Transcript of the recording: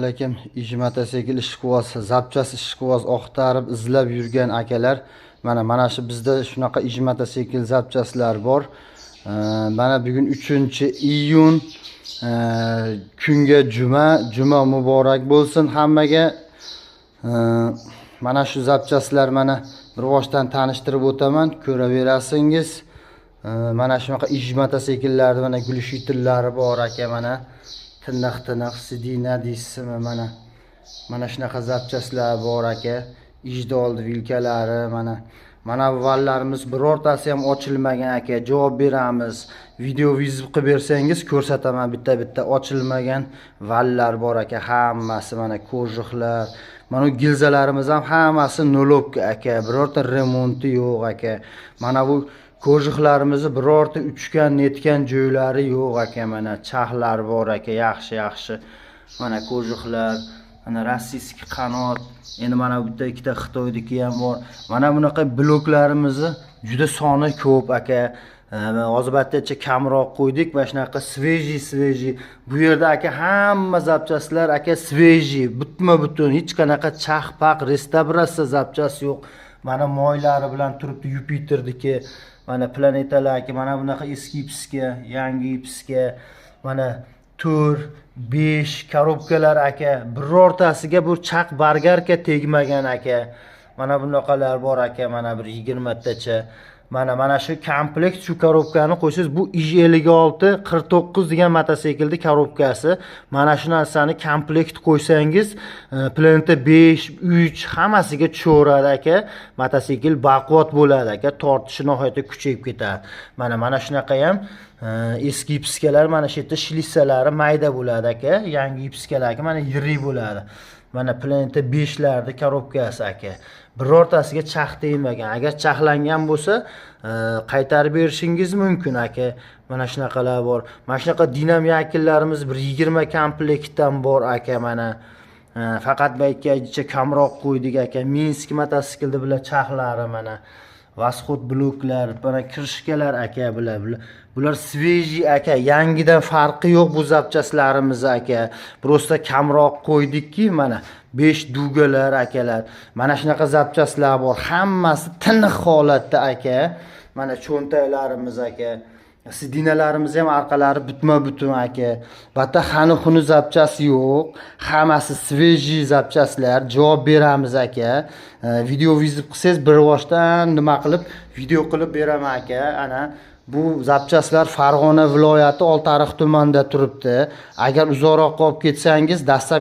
Alaykum, ijmatasekil ishqiboz, zapchas ishqiboz oqtarib izlab yurgan akalar, mana shu bizda shunaqa ijmatasekil zapchaslar bor. Mana bugun 3-iyun kunga juma muborak bo'lsin hammaga. Mana shu zapchaslar mana bir boshdan tanishtirib o'taman, ko'raverasingiz. Mana shunaqa ijmatasekillarni mana gulshitillari bor aka, mana tiniq sidina deysizmi, mana shunaqa zapchaslar bor aka. Ijdoldi vilkalari mana vallarimiz birortasi ham ochilmagan aka. Javob beramiz. Video vizib qilib bersangiz ko'rsataman, bitta ochilmagan vallar bor aka. Hammasi mana ko'rjiqlar. Mana gilzalarimiz ham hammasi nolobka aka. Birorta remonti yo'q aka. Mana bu ko'rjiqlarimizni birorta uchgan netgan joylari yo'q aka. Mana chahlar bor aka, yaxshi. Mana ko'rjiqlar, mana rossiyskiy qanot. Endi mana bitta ikkita Xitoydagi ham bor. Mana bunaqa bloklarimizni juda soni ko'p aka. Ozibatgacha kamroq qo'ydik. Mana shunaqa sveji. Bu yerda aka hamma zapchaslar aka sveji, butma-butun, hech qanaqa chaqpaq, restavratsiya zapchas yo'q. Mana moylari bilan turibdi Yupiterdiki. Mana planetalarga, mana bunaqa eski ipska, yangi ipska, mana 4-5 korobkalar aka. Birortasiga bu chaq bargarga tegmagan aka. Mana bunaqalar bor aka, mana bir 20 tacha. Mana shu komplekt, shu korobkani qo'ysangiz, bu 56-49 degan mototsiklning korobkasi. Mana shu narsani komplekt qo'ysangiz, Planeta 5, 3 hammasiga tushaveradi aka. Mototsikl baquvvat bo'ladi aka, tortishi nihoyatda kuchayib ketadi. Mana shunaqa ham eski ipskalar, mana shu yerda shlissalari mayda bo'ladi aka. Yangi ipskalarga mana yirik bo'ladi. Mana Planeta 5larning korobkasi aka. Birortasiga chaq tegmagan. Agar chaqlangan bo'lsa, qaytarib berishingiz mumkin aka. Mana shunaqalar bor. Mana shunaqa dinam yakillarimiz bir 20 komplektdan bor aka mana. Faqat baytgacha kamroq qo'ydik aka. Minsk mototsiklda bilan chaqlari mana. Vasxod bloklar, mana kirishkalar aka bular sveji aka. Yangidan farqi yo'q bu zapchaslarimiz aka. Prosta kamroq qo'ydikki, mana 5 dugalar akalar. Mana shunaqa zapchaslar bor. Hammasi tiniq holatda aka. Mana cho'ntaylarimiz aka. Sidinalarimiz ham orqalari butma-butun aka. Batta xani-xuni zapchas yo'q. Hammasi sveji zapchaslar. Javob beramiz aka. Video vizib qilsangiz bir boshdan nima qilib video qilib beraman aka. Ana bu zapchaslar Farg'ona viloyati Oltiariq tumanida turibdi. Agar uzoqroq qolib ketsangiz dastlab